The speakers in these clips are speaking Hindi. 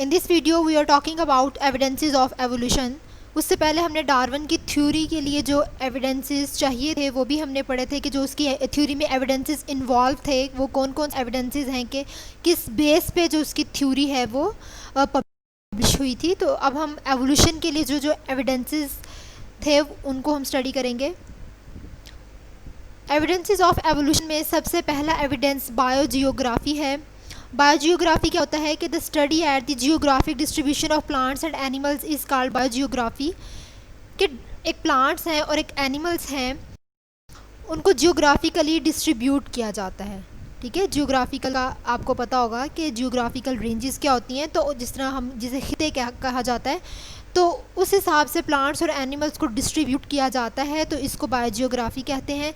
In this video we are talking about evidences of evolution. उससे पहले हमने डार्विन की थ्योरी के लिए जो एविडेंसेस चाहिए थे वो भी हमने पढ़े थे कि जो उसकी थ्योरी में एविडेंसेस इन्वॉल्व थे वो कौन कौन से एविडेंसेस हैं कि किस बेस पे जो उसकी थ्योरी है वो पब्लिश हुई थी। तो अब हम एवोल्यूशन के लिए जो जो एविडेंसेस थे उनको हम स्टडी करेंगे। एविडेंसेस ऑफ एवोल्यूशन में सबसे पहला एविडेंस बायोजियोग्राफी है। बायोजियोग्राफी क्या होता है कि the study at the geographic distribution of plants and animals is called biogeography. कि एक प्लांट्स हैं और एक एनिमल्स हैं, उनको जियोग्राफिकली डिस्ट्रीब्यूट किया जाता है। ठीक है, जियोग्राफिकल का आपको पता होगा कि जियोग्राफिकल रेंजेस क्या होती हैं। तो जिस तरह हम जिसे खिते कहा जाता है तो उस हिसाब से प्लांट्स और एनिमल्स को डिस्ट्रीब्यूट किया जाता है, तो इसको बायोजियोग्राफी कहते हैं।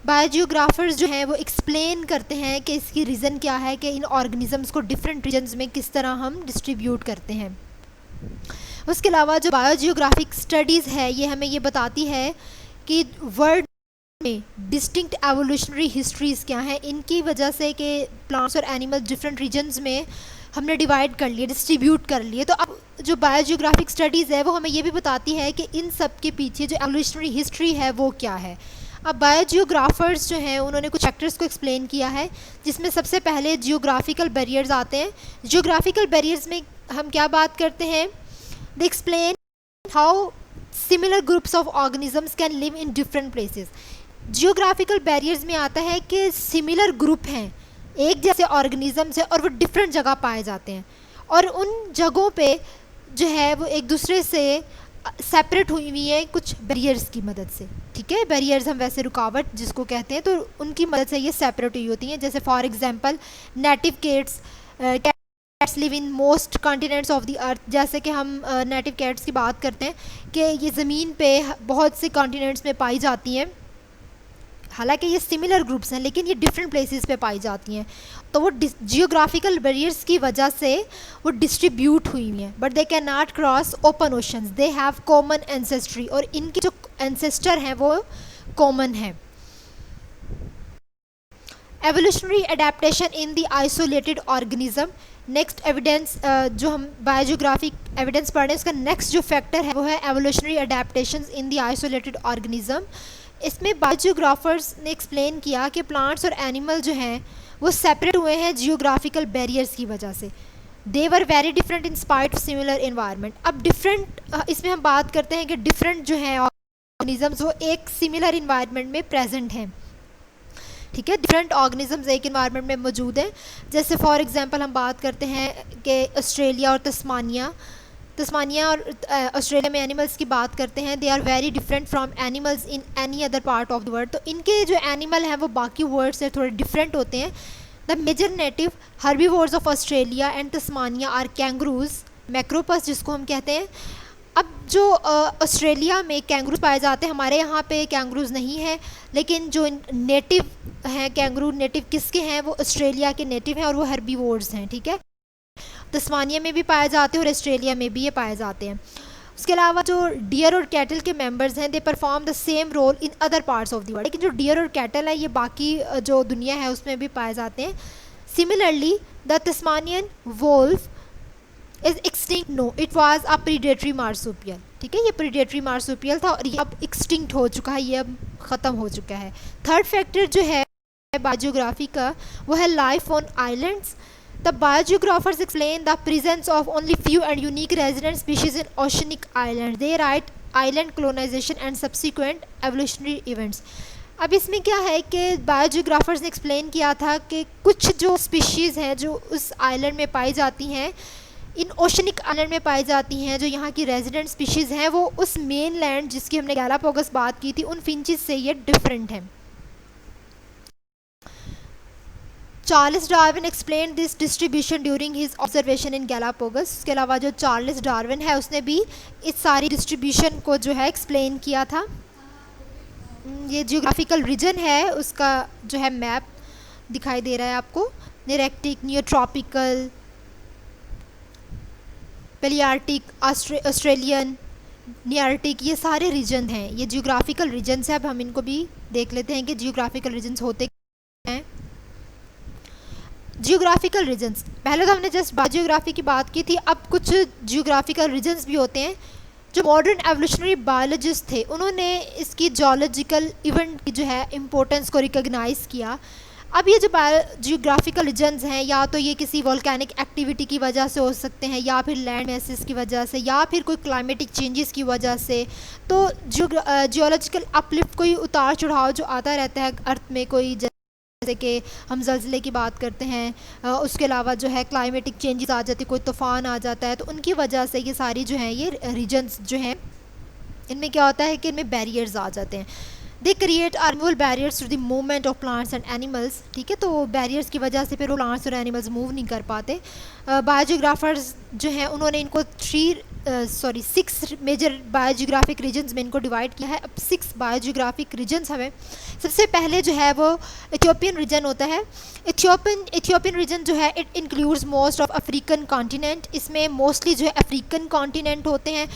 बायोजियोग्राफर्स जो हैं वो एक्सप्लेन करते हैं कि इसकी रीज़न क्या है कि इन ऑर्गेनिजम्स को डिफरेंट रीजन्स में किस तरह हम डिस्ट्रीब्यूट करते हैं। उसके अलावा जो बायोजियोग्राफिक स्टडीज़ है ये हमें ये बताती है कि वर्ल्ड में डिस्टिंक्ट एवोल्यूशनरी हिस्ट्रीज़ क्या हैं, इनकी वजह से कि प्लांट्स और एनिमल्स डिफरेंट रीजन्स में हमने डिवाइड कर लिए, डिस्ट्रीब्यूट कर लिए। तो अब जो बायोजियोग्राफिक स्टडीज़ है वो हमें ये भी बताती है कि इन सब के पीछे जो एवोल्यूशनरी हिस्ट्री है वो क्या है। अब बायोजियोग्राफर्स जो हैं उन्होंने कुछ फैक्टर्स को एक्सप्लेन किया है, जिसमें सबसे पहले जियोग्राफिकल बैरियर्स आते हैं। जियोग्राफिकल बैरियर्स में हम क्या बात करते हैं, they explain how similar groups of organisms can live in different places. Geographical barriers में आता है कि सिमिलर ग्रुप हैं, एक जैसे ऑर्गेनिजम्स हैं और वो डिफरेंट जगह पाए जाते हैं और उन जगहों पे जो है वो एक दूसरे से सेपरेट हुई हुई है कुछ बैरियर्स की मदद से। ठीक है, बैरियर्स हम वैसे रुकावट जिसको कहते हैं, तो उनकी मदद से ये सेपरेट हुई होती हैं। जैसे for example native cats live in most continents of the earth. जैसे कि हम नेटिव कैट्स की बात करते हैं कि ये ज़मीन पे बहुत से कॉन्टिनेंट्स में पाई जाती हैं, हालांकि ये सिमिलर ग्रुप्स हैं लेकिन ये डिफरेंट प्लेसेस पे पाई जाती हैं। तो वो जियोग्राफिकल बैरियर्स की वजह से वो डिस्ट्रीब्यूट हुई हुई हैं, but they can not cross open oceans, they have common ancestry, और इनके जो एंसेस्टर हैं वो कॉमन हैं। Evolutionary adaptation in the isolated organism. Next evidence जो हम बायोजियोग्राफिक एविडेंस पढ़ रहे हैं उसका नेक्स्ट जो फैक्टर है वो है evolutionary adaptation in the isolated organism. इसमें बायोजियोग्राफर्स ने एक्सप्लेन किया कि प्लांट्स और एनिमल जो हैं वो सेपरेट हुए हैं जियोग्राफिकल बैरियर्स की वजह से। They were very different in spite of similar environment. अब डिफरेंट इसमें हम बात करते हैं कि डिफरेंट जो हैं ऑर्गेनिजम्स वो एक सिमिलर इन्वायरमेंट में प्रेजेंट हैं। ठीक है, डिफरेंट ऑर्गेनिजम्स एक इन्वायरमेंट में मौजूद हैं। जैसे फॉर एग्जांपल हम बात करते हैं कि ऑस्ट्रेलिया और तस्मानिया और ऑस्ट्रेलिया में एनिमल्स की बात करते हैं, they are very different from animals in any other part of the world. तो इनके जो एनिमल हैं वो बाकी वर्ल्ड से थोड़े डिफरेंट होते हैं। The major native herbivores of Australia and Tasmania are kangaroos, macropus जिसको हम कहते हैं। अब जो ऑस्ट्रेलिया में कैंगरूज पाए जाते हैं, हमारे यहाँ पे कैंगरूज नहीं है, लेकिन जो नेटिव हैं कैंगरू, नेटिव किसके हैं, वो ऑस्ट्रेलिया के नेटिव हैं और वो हर्बीवोर्स हैं। ठीक है, तस्मानिया में भी पाए जाते हैं और ऑस्ट्रेलिया में भी ये पाए जाते हैं। उसके अलावा जो डियर और कैटल के मेंबर्स हैं they perform the same role in other parts of the world. लेकिन जो डियर और कैटल है ये बाकी जो दुनिया है उसमें भी पाए जाते हैं। Similarly the Tasmanian wolf is extinct, no it was a predatory marsupial. ठीक है, ये प्रीडेटरी मार्सुपियल था और ये अब एक्सटिंक्ट हो चुका है, ये अब ख़त्म हो चुका है। थर्ड फैक्टर जो है बायोजियोग्राफी का वो है life on islands. The biogeographers explain the presence of only few and unique resident species in oceanic islands. They write island colonization and subsequent evolutionary events. अब इसमें क्या है कि बायोजियोग्राफर्स ने एक्सप्लेन किया था कि कुछ जो स्पीशीज़ हैं जो उस आइलैंड में पाई जाती हैं, इन ओशनिक आइलैंड में पाई जाती हैं, जो यहाँ की रेजिडेंट स्पीशीज़ हैं वो उस मेन लैंड जिसकी हमने गैलापागोस बात की थी उन फिंचेस से ये डिफरेंट हैं। Charles Darwin explain this distribution during his observation in Galapagos. उसके अलावा जो चार्ल्स डार्विन है उसने भी इस सारी डिस्ट्रीब्यूशन को जो है एक्सप्लेन किया था। ये जियोग्राफिकल रीजन है उसका जो है मैप दिखाई दे रहा है आपको, नेरेक्टिक, नियोट्रॉपिकल, पेलियार्टिक, ऑस्ट्रेलियन, नियार्टिक, ये सारे रीजन हैं, ये जियोग्राफिकल रीजन्स हैं। अब हम इनको भी देख लेते हैं कि जियोग्राफिकल रीजन्स होते हैं। जियोग्राफिकल रीजन्स, पहले तो हमने जस्ट बायोजियोग्राफी की बात की थी, अब कुछ जियोग्राफिकल रीजन्स भी होते हैं। जो मॉडर्न एवोल्यूशनरी बायोलॉजिस्ट थे उन्होंने इसकी जियोलॉजिकल इवेंट की जो है इम्पोर्टेंस को रिकॉग्नाइज़ किया। अब ये जो जियोग्राफिकल रीजन्स हैं, या तो ये किसी वोल्केनिक एक्टिविटी की वजह से हो सकते हैं, या फिर लैंड मैसेस की वजह से, या फिर कोई क्लाइमेटिक चेंजेस की वजह से। तो जियोलॉजिकल अपलिफ्ट, कोई उतार चढ़ाव जो आता रहता है अर्थ में, कोई जैसे कि हम ज़लज़ले की बात करते हैं, उसके अलावा जो है क्लाइमेटिक चेंजेस आ जाती है, कोई तूफ़ान आ जाता है, तो उनकी वजह से ये सारी जो हैं ये रीजन्स जो हैं इनमें क्या होता है कि इनमें बैरियर्स आ जाते हैं। They create annual barriers to the movement of plants and animals, ठीक है। तो बैरियर्स की वजह से फिर वो प्लांट्स और एनिमल्स मूव नहीं कर पाते। बायोजियोग्राफर्स जो हैं उन्होंने इनको 6 मेजर बायोजियोग्राफिक रीजन्स में इनको डिवाइड किया है। अब 6 बायोजियोग्राफिक रीजन्स हमें, सबसे पहले जो है वो इथियोपियन रीजन होता है। इथियोपियन रीजन जो है it includes most of African continent, इसमें मोस्टली जो है अफ्रीकन कॉन्टिनेंट होते हैं।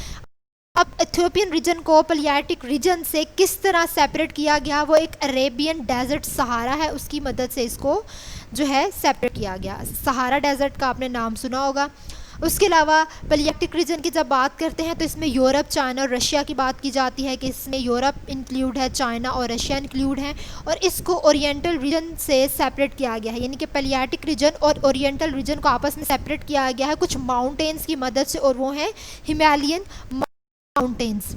अब इथियोपियन रीजन को पलियाटिक रीजन से किस तरह सेपरेट किया गया, वो एक अरेबियन डेजर्ट सहारा है, उसकी मदद से इसको जो है सेपरेट किया गया। सहारा डेजर्ट का आपने नाम सुना होगा। उसके अलावा पलियाटिक रीजन की जब बात करते हैं तो इसमें यूरोप, चाइना और रशिया की बात की जाती है कि इसमें यूरोप इंक्लूड है, चाइना और रशिया इंक्लूड हैं, और इसको ओरिएंटल रीजन से सेपरेट किया गया है। यानी कि पलियाटिक रीजन और ओरिएंटल रीजन को आपस में सेपरेट किया गया है कुछ माउंटेन्स की मदद से, और वो हैं हिमालयन माउंटेन्स।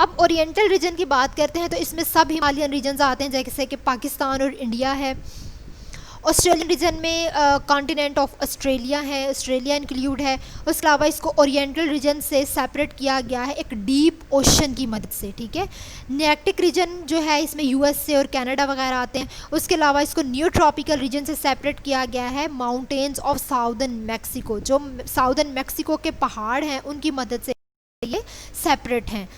अब ओरिएंटल रीजन की बात करते हैं तो इसमें सब हिमालयन रीजन्स आते हैं, जैसे कि पाकिस्तान और इंडिया है। ऑस्ट्रेलियन रीजन में कॉन्टिनेंट ऑफ ऑस्ट्रेलिया है, ऑस्ट्रेलिया इंक्लूड है। उसके अलावा इसको ओरिएंटल रीजन से सेपरेट किया गया है एक डीप ओशन की मदद से, ठीक है। नेक्टिक रीजन जो है इसमें यूएसए और कनाडा वगैरह आते हैं। उसके अलावा इसको न्यू ट्रॉपिकल रीजन से सेपरेट किया गया है माउंटेन्स ऑफ साउदर्न मैक्सिको, जो साउदर्न मैक्सिको के पहाड़ हैं उनकी मदद से ये सेपरेट हैं।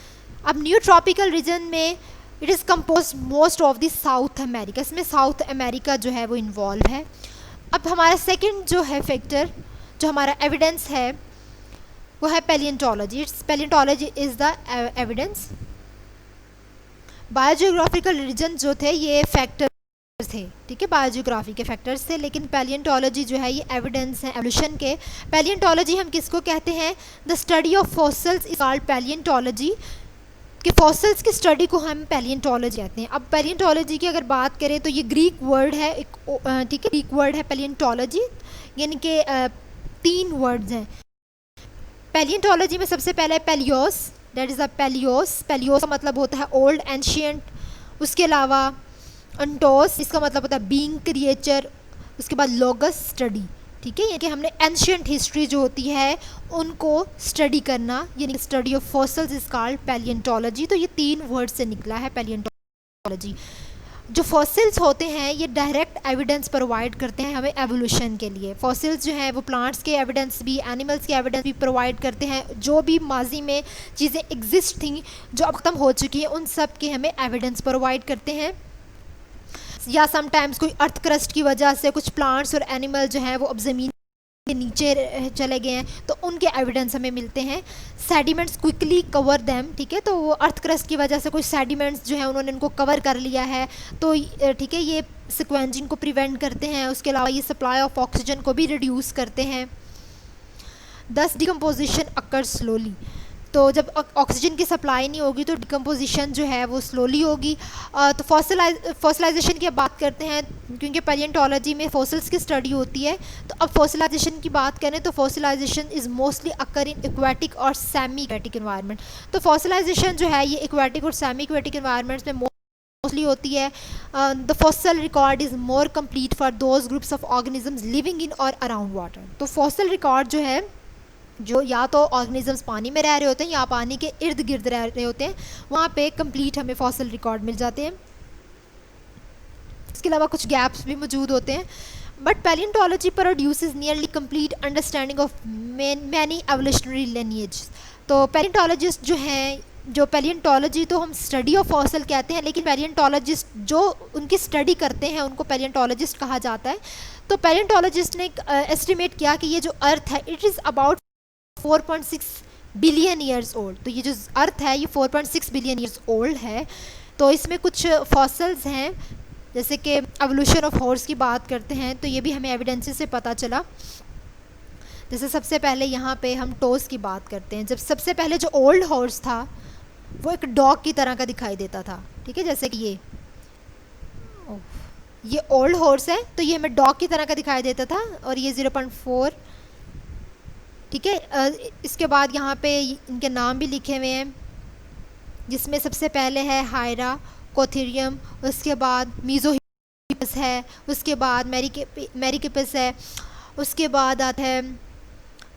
अब न्यू ट्रॉपिकल रीजन में it is compose most of the south America, इसमें साउथ अमेरिका जो है वो इन्वॉल्व है। अब हमारा सेकंड जो है फैक्टर, जो हमारा एविडेंस है वो है palaeontology. Palaeontology is the evidence. Biogeographical region जो थे ये फैक्टर थे, ठीक है, बायोजियोग्राफी के फैक्टर्स थे, लेकिन पैलियोंटोलॉजी जो है ये एविडेंस है एवोल्यूशन के। पैलियोंटोलॉजी हम किसको कहते हैं? The study of fossils is called palaeontology, कि फॉसिल्स की स्टडी को हम पैलियोंटोलॉजी कहते हैं। अब पैलियोंटोलॉजी की अगर बात करें तो ये ग्रीक वर्ड है, ठीक है, ग्रीक वर्ड है पैलियोंटोलॉजी, यानी कि 3 वर्ड्स हैं। पैलियोंटोलॉजी में सबसे पहले पैलियोस, दैट इज़ अ पैलियोस का मतलब होता है ओल्ड एंशियंट। उसके अलावा अंटोस, इसका मतलब होता है बीइंग, क्रिएचर। उसके बाद लोगस, स्टडी, ठीक है, यानी कि हमने एंशियंट हिस्ट्री जो होती है उनको स्टडी करना, यानी study of fossils is called palaeontology. तो ये 3 वर्ड से निकला है पैलियोंटोलॉजी। जो फॉसिल्स होते हैं ये डायरेक्ट एविडेंस प्रोवाइड करते हैं हमें एवोल्यूशन के लिए। फॉसिल्स जो हैं वो प्लांट्स के एविडेंस भी, एनिमल्स के एविडेंस भी प्रोवाइड करते हैं। जो भी माजी में चीज़ें एग्जिस्ट थी जो अब ख़त्म हो चुकी हैं उन सब के हमें एविडेंस प्रोवाइड करते हैं। या समटाइम्स कोई अर्थ क्रस्ट की वजह से कुछ प्लांट्स और एनिमल जो हैं वो अब ज़मीन के नीचे चले गए हैं तो उनके एविडेंस हमें मिलते हैं। सेडिमेंट्स क्विकली कवर देम, ठीक है, तो वो अर्थ क्रस्ट की वजह से कुछ सेडिमेंट्स जो हैं उन्होंने इनको कवर कर लिया है, तो ठीक है, ये सिक्वेंजिंग को प्रिवेंट करते हैं। उसके अलावा ये सप्लाई ऑफ ऑक्सीजन को भी रिड्यूस करते हैं। दस डिकम्पोजिशन अकर स्लोली, तो जब ऑक्सीजन की सप्लाई नहीं होगी तो डिकम्पोजिशन जो है वो स्लोली होगी। तो फॉसिलाइजेशन की बात करते हैं, क्योंकि पैलियोंटोलॉजी में फॉसिल्स की स्टडी होती है। तो अब फॉसिलाइजेशन की बात करें तो fossilisation is mostly occur in aquatic और सेमी एक्वाटिक इन्वायरमेंट। तो फॉसिलाइजेशन जो है ये एक्वाटिक और सेमी एक्वाटिक इन्वायरमेंट्स में मोस्टली होती है। The fossil record is more complete for those groups of organisms living in और अराउंड वाटर। तो फॉसिल रिकॉर्ड जो है, जो या तो ऑर्गेनिजम्स पानी में रह रहे होते हैं या पानी के इर्द गिर्द रह रहे होते हैं, वहाँ पे कंप्लीट हमें फॉसिल रिकॉर्ड मिल जाते हैं। इसके अलावा कुछ गैप्स भी मौजूद होते हैं। But palaeontology produces nearly complete understanding of many evolutionary lineage. तो पैलियोंटोलॉजिस्ट जो हैं, जो पैलियोंटोलॉजी तो हम स्टडी ऑफ फॉसिल कहते हैं, लेकिन पैलियोंटोलॉजिस्ट जो उनकी स्टडी करते हैं उनको पैलियोंटोलॉजिस्ट कहा जाता है। तो पैलियोंटोलॉजिस्ट ने एस्टिमेट किया कि ये जो अर्थ है it is about 4.6 billion years old. तो ये जो अर्थ है ये 4.6 बिलियन ईयर्स ओल्ड है। तो इसमें कुछ फॉसिल्स हैं जैसे कि एवोल्यूशन ऑफ हॉर्स की बात करते हैं तो ये भी हमें एविडेंसेस से पता चला। जैसे सबसे पहले यहाँ पे हम टोस की बात करते हैं। जब सबसे पहले जो ओल्ड हॉर्स था वो एक डॉग की तरह का दिखाई देता था, ठीक है, जैसे कि ये ओल्ड हॉर्स है तो ये हमें डॉग की तरह का दिखाई देता था, और ये 0.4, ठीक है। इसके बाद यहाँ पे इनके नाम भी लिखे हुए हैं, जिसमें सबसे पहले है हायरा, कोथेरियम, उसके बाद मीजोहिपस है, उसके बाद मैरिकिपस है, उसके बाद आता है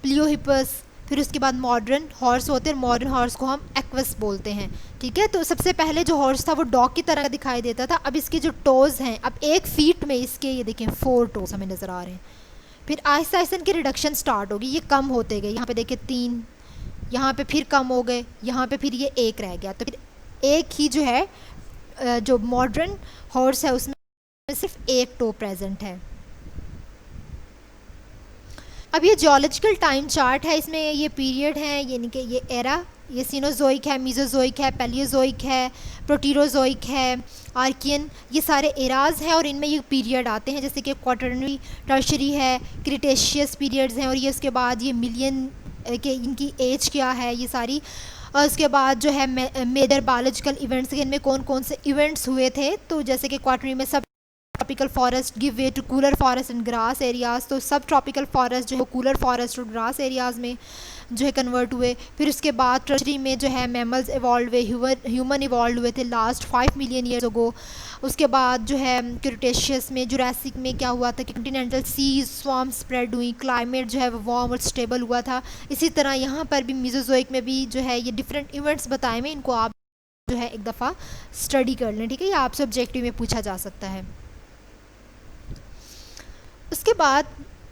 प्लियोहिपस, फिर उसके बाद मॉडर्न हॉर्स होते हैं। मॉडर्न हॉर्स को हम एक्वस बोलते हैं, ठीक है। तो सबसे पहले जो हॉर्स था वो डॉग की तरह दिखाई देता था। अब इसके जो टोज़ हैं, अब 1 फीट में इसके ये देखें 4 टोज़ हमें नज़र आ रहे हैं। फिर आहिस्ता आहिस्ता इनकी रिडक्शन स्टार्ट होगी, ये कम होते गए। यहाँ पे देखिए 3, यहाँ पे फिर कम हो गए, यहाँ पे फिर ये 1 रह गया। तो फिर एक ही जो है जो मॉडर्न हॉर्स है उसमें सिर्फ 1 टो प्रेजेंट है। अब ये जियोलॉजिकल टाइम चार्ट है, इसमें ये पीरियड है, यानी कि ये एरा, ये सीनोजोइक है, मीजोजोइक है, पैलियोजोइक है, प्रोटीरोजोइक है, आर्कियन, ये एराज एराज हैं और इनमें ये पीरियड आते हैं, जैसे कि क्वाटरनरी, टर्शरी है, क्रिटेशियस पीरियड्स हैं, और ये उसके बाद ये मिलियन के इनकी एज क्या है ये सारी। और उसके बाद जो है मेजर बायोलॉजिकल इवेंट्स, इनमें कौन कौन से इवेंट्स हुए थे, तो जैसे कि क्वाटरनरी में subtropical forest give way to cooler forest and grass areas, तो सब ट्रॉपिकल फॉरेस्ट जो है कूलर फॉरेस्ट और ग्रास एरियाज़ में जो है कन्वर्ट हुए। फिर उसके बाद टर्शरी में जो है मैमल्स इवॉल्व हुए, ह्यूमन इवॉल्व हुए थे लास्ट 5 मिलियन ईयर्स अगो। उसके बाद जो है क्रिटेशियस में, जुरासिक में क्या हुआ था कि कॉन्टिनेंटल सीज स्वार्म स्प्रेड हुई, क्लाइमेट जो है वो वार्म और स्टेबल हुआ था। इसी तरह यहाँ पर भी मीजोजोइक में भी जो है ये डिफरेंट इवेंट्स बताए हुए, इनको आप जो है एक दफ़ा स्टडी कर लें, ठीक है, ये आपसे ऑब्जेक्टिव में पूछा जा सकता है। उसके बाद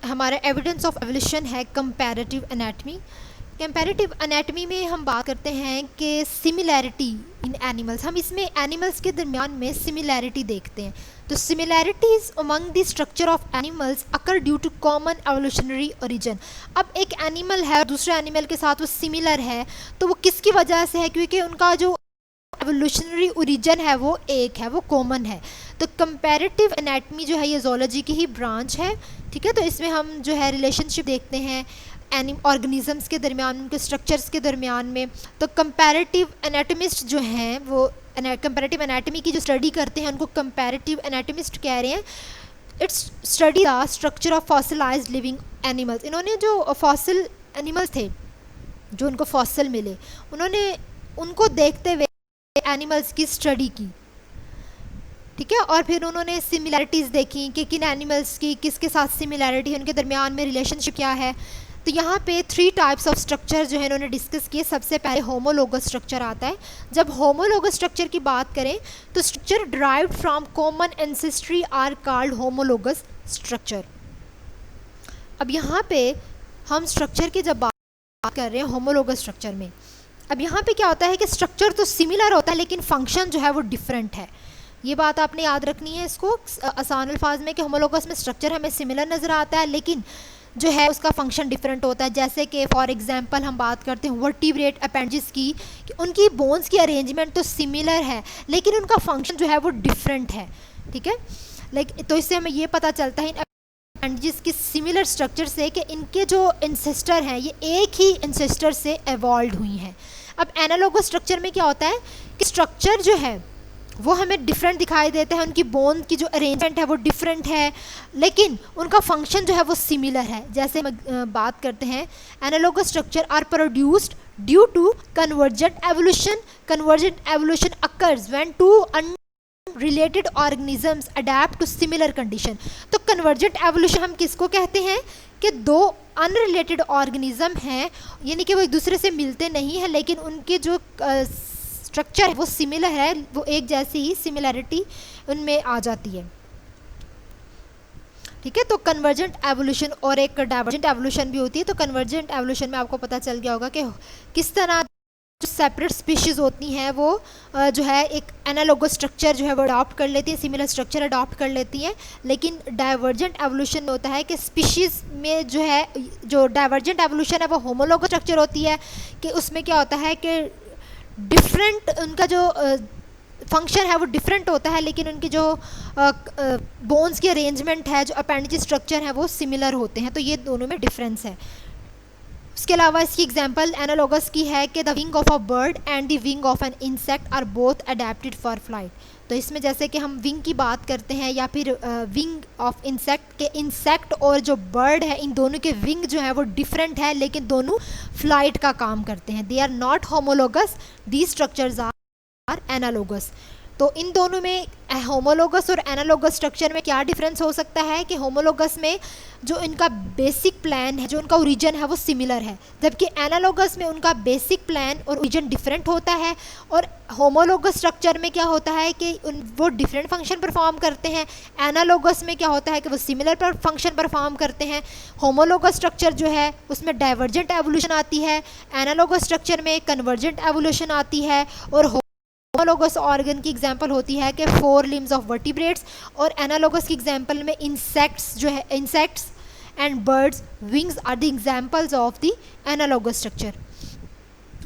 हमारा एविडेंस ऑफ एवोल्यूशन है कंपैरेटिव एनाटमी। कंपैरेटिव एनाटमी में हम बात करते हैं कि सिमिलैरिटी इन एनिमल्स, हम इसमें एनिमल्स के दरमियान में सिमिलैरिटी देखते हैं। तो similarities among the structure of animals occur due to common evolutionary origin. अब एक एनिमल है और दूसरे एनिमल के साथ वो सिमिलर है, तो वो किसकी वजह से है? क्योंकि उनका जो एवोल्यूशनरी ओरिजिन है वो एक है, वो कॉमन है। तो कंपैरेटिव एनाटमी जो है ये ज़ूलॉजी की ही ब्रांच है, ठीक है। तो इसमें हम जो है रिलेशनशिप देखते हैं ऑर्गेनिजम्स के दरमियान, उनके स्ट्रक्चर्स के दरमियान में। तो कंपैरेटिव एनाटमिस्ट जो हैं वो कंपैरेटिव एनाटमी की जो स्टडी करते हैं उनको कंपैरेटिव एनाटमिस्ट कह रहे हैं। It's study the structure of fossilised living animals. इन्होंने जो फॉसिल एनिमल्स थे, जो उनको फॉसिल मिले, उन्होंने उनको देखते हुए एनिमल्स की स्टडी की, ठीक है। और फिर उन्होंने सिमिलैरिटीज़ देखी कि किन एनिमल्स की किसके साथ सिमिलैरिटी है, उनके दरमियान में रिलेशनशिप क्या है। तो यहाँ पे 3 टाइप्स ऑफ स्ट्रक्चर जो है इन्होंने डिस्कस किए। सबसे पहले होमोलोगस स्ट्रक्चर आता है। जब होमोलोगस स्ट्रक्चर की बात करें तो structure derived from common ancestry are called homologous structure. अब यहाँ पे हम स्ट्रक्चर की जब बात कर रहे हैं होमोलोगस स्ट्रक्चर में, अब यहाँ पे क्या होता है कि स्ट्रक्चर तो सिमिलर होता है लेकिन फंक्शन जो है वो डिफरेंट है। ये बात आपने याद रखनी है इसको आसान अल्फाज में कि होमोलोगस में स्ट्रक्चर हमें सिमिलर नज़र आता है लेकिन जो है उसका फंक्शन डिफरेंट होता है। जैसे कि फॉर एग्जांपल हम बात करते हैं वर्टिब्रेट अपेंडिस की, कि उनकी बोन्स की अरेंजमेंट तो सिमिलर है लेकिन उनका फंक्शन जो है वो डिफरेंट है, ठीक है। तो इससे हमें ये पता चलता है अपेंडिस की सिमिलर स्ट्रक्चर से कि इनके जो इंसेस्टर हैं ये एक ही इंसेस्टर से एवॉल्व हुई हैं। अब एनालोगस स्ट्रक्चर में क्या होता है कि स्ट्रक्चर जो है वो हमें डिफरेंट दिखाई देता है, उनकी बोन की जो अरेंजमेंट है वो डिफरेंट है लेकिन उनका फंक्शन जो है वो सिमिलर है। जैसे हम बात करते हैं analogous structure are produced due to convergent evolution. Convergent evolution occurs when two unrelated organisms adapt to similar condition. तो कन्वर्जेंट एवोल्यूशन हम किसको कहते हैं कि 2 अनरिलेटेड ऑर्गेनिज्म हैं, यानी कि वो एक दूसरे से मिलते नहीं हैं लेकिन उनके जो स्ट्रक्चर है वो सिमिलर है, वो एक जैसी ही सिमिलैरिटी उनमें आ जाती है, ठीक है। तो कन्वर्जेंट एवोल्यूशन और एक डाइवर्जेंट एवोल्यूशन भी होती है। तो कन्वर्जेंट एवोल्यूशन में आपको पता चल गया होगा कि किस तरह जो सेपरेट स्पीशीज़ होती हैं वो जो है एक एनालोगस स्ट्रक्चर जो है वो अडॉप्ट कर लेती है, सिमिलर स्ट्रक्चर अडॉप्ट कर लेती हैं। लेकिन डाइवर्जेंट एवोल्यूशन में होता है कि स्पीशीज़ में जो है जो डाइवर्जेंट एवोल्यूशन है वो होमोलोगस स्ट्रक्चर होती है, कि उसमें क्या होता है कि डिफरेंट उनका जो फंक्शन है वो डिफरेंट होता है, लेकिन उनकी जो बोन्स की अरेंजमेंट है, जो अपेंडिज स्ट्रक्चर है, वो सिमिलर होते हैं। तो ये दोनों में डिफरेंस है। उसके अलावा इसकी एग्जांपल एनालॉगस की है कि the wing of a bird and the wing of an insect are both adapted for flight. तो इसमें जैसे कि हम विंग की बात करते हैं या फिर विंग ऑफ इंसेक्ट के, इंसेक्ट और जो बर्ड है इन दोनों के विंग जो है वो डिफरेंट है, लेकिन दोनों फ्लाइट का काम करते हैं। They are not homologous, these structures are analogous. तो इन दोनों में होमोलोगस और एनालॉगस स्ट्रक्चर में क्या डिफरेंस हो सकता है कि होमोलोगस में जो इनका बेसिक प्लान है, जो उनका ओरिजिन है, वो सिमिलर है, जबकि एनालॉगस में उनका बेसिक प्लान और ओरिजिन डिफरेंट होता है। और होमोलोगस स्ट्रक्चर में क्या होता है कि वो डिफरेंट फंक्शन परफॉर्म करते हैं, एनालॉगस में क्या होता है कि वो सिमिलर फंक्शन परफॉर्म करते हैं। होमोलोगस स्ट्रक्चर जो है उसमें डाइवर्जेंट एवोल्यूशन आती है, एनालॉगस स्ट्रक्चर में कन्वर्जेंट एवोल्यूशन आती है। और होमोलोगस ऑर्गन की एग्जांपल होती है कि 4 लिम्स ऑफ वर्टिब्रेट्स, और एनालॉगस की एग्जांपल में इंसेक्ट्स जो है, insects and birds wings are the examples of the analogous structure.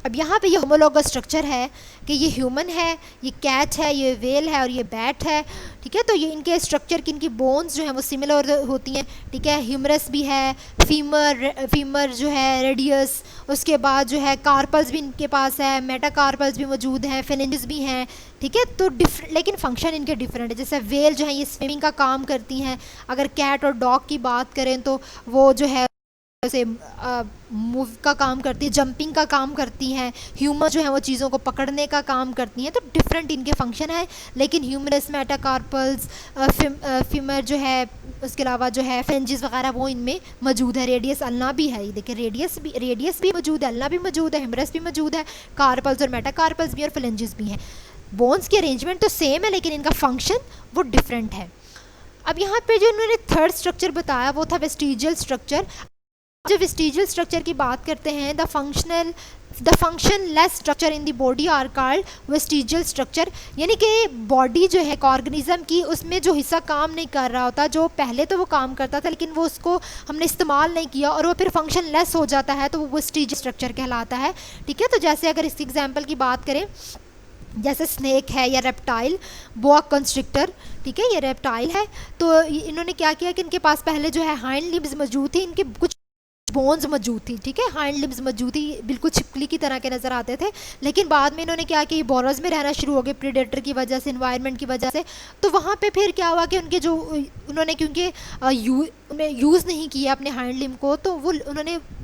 अब यहाँ पे ये होमोलोगस स्ट्रक्चर है कि ये ह्यूमन है, ये कैट है, ये वेल है और ये बैट है, ठीक है। तो ये इनके स्ट्रक्चर की, इनकी बोन्स जो हैं वो सिमिलर होती हैं, ठीक है। ह्यूमरस भी है, फीमर जो है, रेडियस, उसके बाद जो है कार्पल्स भी इनके पास है, मेटाकार्पल्स भी मौजूद हैं, फेलेंजेस भी हैं, ठीक है। तो लेकिन फंक्शन इनके डिफरेंट है। जैसे वेल जो है ये स्विमिंग का काम करती हैं, अगर कैट और डॉग की बात करें तो वो जो है जैसे मूव का काम करती है, जंपिंग का काम करती हैं। ह्यूमर जो है वो चीज़ों को पकड़ने का काम करती हैं। तो डिफरेंट इनके फंक्शन है, लेकिन ह्यूमरस, मेटाकार्पल्स, फीमर जो है, उसके अलावा जो है फेंजिस वगैरह वो इनमें मौजूद है। रेडियस, अल्ना भी है, ये देखिए रेडियस भी मौजूद है, अल्ना भी मौजूद है, ह्यूमरस भी मौजूद है, कार्पल्स और मेटाकार्पल्स भी और फेलेंजिस भी हैं। बोन्स की अरेंजमेंट तो सेम है, लेकिन इनका फंक्शन वो डिफरेंट है। अब यहाँ पे जो उन्होंने थर्ड स्ट्रक्चर बताया वो था वेस्टिजियल स्ट्रक्चर। जब वेस्टिजियल स्ट्रक्चर की बात करते हैं, the functionless structure in the body are called vestigial structure. यानी कि बॉडी जो है ऑर्गेनिज्म की, उसमें जो हिस्सा काम नहीं कर रहा होता, जो पहले तो वो काम करता था लेकिन वो उसको हमने इस्तेमाल नहीं किया और वो फिर फंक्शनलेस हो जाता है, तो वो वेस्टिजियल स्ट्रक्चर कहलाता है, ठीक है। तो जैसे अगर इसकी एग्जाम्पल की बात करें, जैसे स्नेक है या रेप्टाइल, बोआ कंस्ट्रिक्टर, ठीक है, ये रेप्टाइल है। तो इन्होंने क्या किया कि इनके पास पहले जो है हाइंड लिम्स मौजूद थी, इनके कुछ बोन्स मौजूद थी, ठीक है, हाइंड लिम्स मौजूद थी, बिल्कुल छिपकली की तरह के नज़र आते थे। लेकिन बाद में इन्होंने क्या किया, बोरोज में रहना शुरू हो गए प्रीडेटर की वजह से, इन्वायरमेंट की वजह से। तो वहाँ पे फिर क्या हुआ कि उनके जो उन्होंने क्योंकि यूज़ नहीं किया अपने हाइंड लिम को, तो वो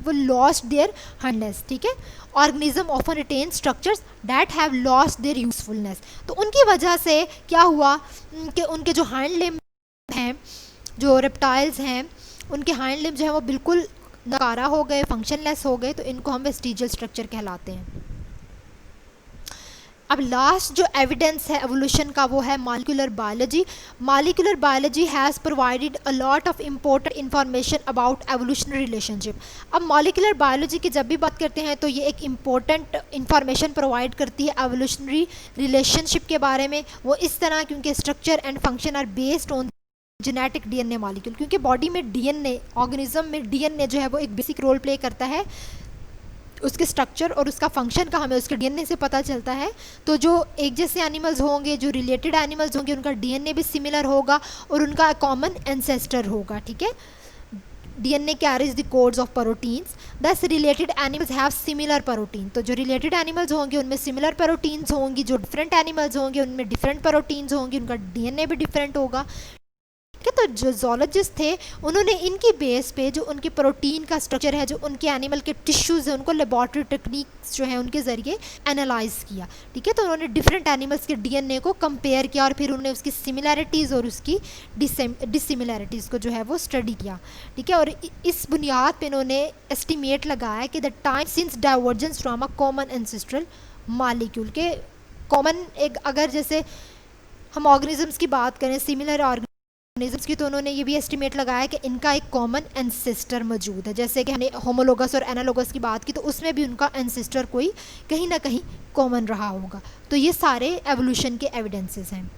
लॉस्ट देयर हाइंडनेस, ठीक है। Organism often retain structures that have lost their usefulness. तो उनकी वजह से क्या हुआ कि उनके जो हाइंड लिम हैं, जो रेप्टाइल्स हैं, उनके हाइंड लिम जो है वो बिल्कुल नकारा हो गए, फंक्शनलेस हो गए। तो इनको हम वेस्टिजियल स्ट्रक्चर कहलाते हैं। अब लास्ट जो एविडेंस है एवोल्यूशन का वो है molecular biology. Molecular biology has provided a lot of important information about evolutionary relationship. अब मॉलिक्यूलर बायोलॉजी की जब भी बात करते हैं तो ये एक इम्पोर्टेंट इंफॉर्मेशन प्रोवाइड करती है एवोल्यूशनरी रिलेशनशिप के बारे में। वो इस तरह, क्योंकि structure and function are based on genetic DNA molecule, क्योंकि बॉडी में डीएनए, ऑर्गेनिज्म में डीएनए जो है वो एक बेसिक रोल प्ले करता है। उसके स्ट्रक्चर और उसका फंक्शन का हमें उसके डीएनए से पता चलता है। तो जो एक जैसे एनिमल्स होंगे, जो रिलेटेड एनिमल्स होंगे, उनका डीएनए भी सिमिलर होगा और उनका कॉमन एंसेस्टर होगा, ठीक है। DNA carries the codes of proteins, thus related animals have similar protein. तो जो रिलेटेड एनिमल्स होंगे उनमें सिमिलर प्रोटीन्स होंगी, जो डिफरेंट एनिमल्स होंगे उनमें डिफरेंट प्रोटीन्स होंगी, उनका डीएनए भी डिफरेंट होगा, ठीक है। तो जो जोलॉजिस्ट थे उन्होंने इनकी बेस पे जो उनके प्रोटीन का स्ट्रक्चर है, जो उनके एनिमल के टिश्यूज़ हैं, उनको लेबॉर्ट्री टेक्निक्स जो हैं उनके ज़रिए एनालाइज किया, ठीक है। तो उन्होंने डिफरेंट एनिमल्स के डीएनए को कंपेयर किया और फिर उन्होंने उसकी सिमिलैरिटीज़ और उसकी डिसिमिलैरिटीज़ को जो है वो स्टडी किया, ठीक है। और इस बुनियाद पे इन्होंने एस्टिमेट लगाया कि the time since divergence from a common ancestral molecule के कॉमन, एक अगर जैसे हम ऑर्गेनिजम्स की बात करें, सिमिलर ऑर्गेनिजम्स की, तो उन्होंने ये भी एस्टिमेट लगाया कि इनका एक कॉमन एंसेस्टर मौजूद है। जैसे कि हमने होमोलोगस और एनालोगस की बात की, तो उसमें भी उनका एंसेस्टर कोई कहीं ना कहीं कॉमन रहा होगा। तो ये सारे एवोल्यूशन के एविडेंसेस हैं।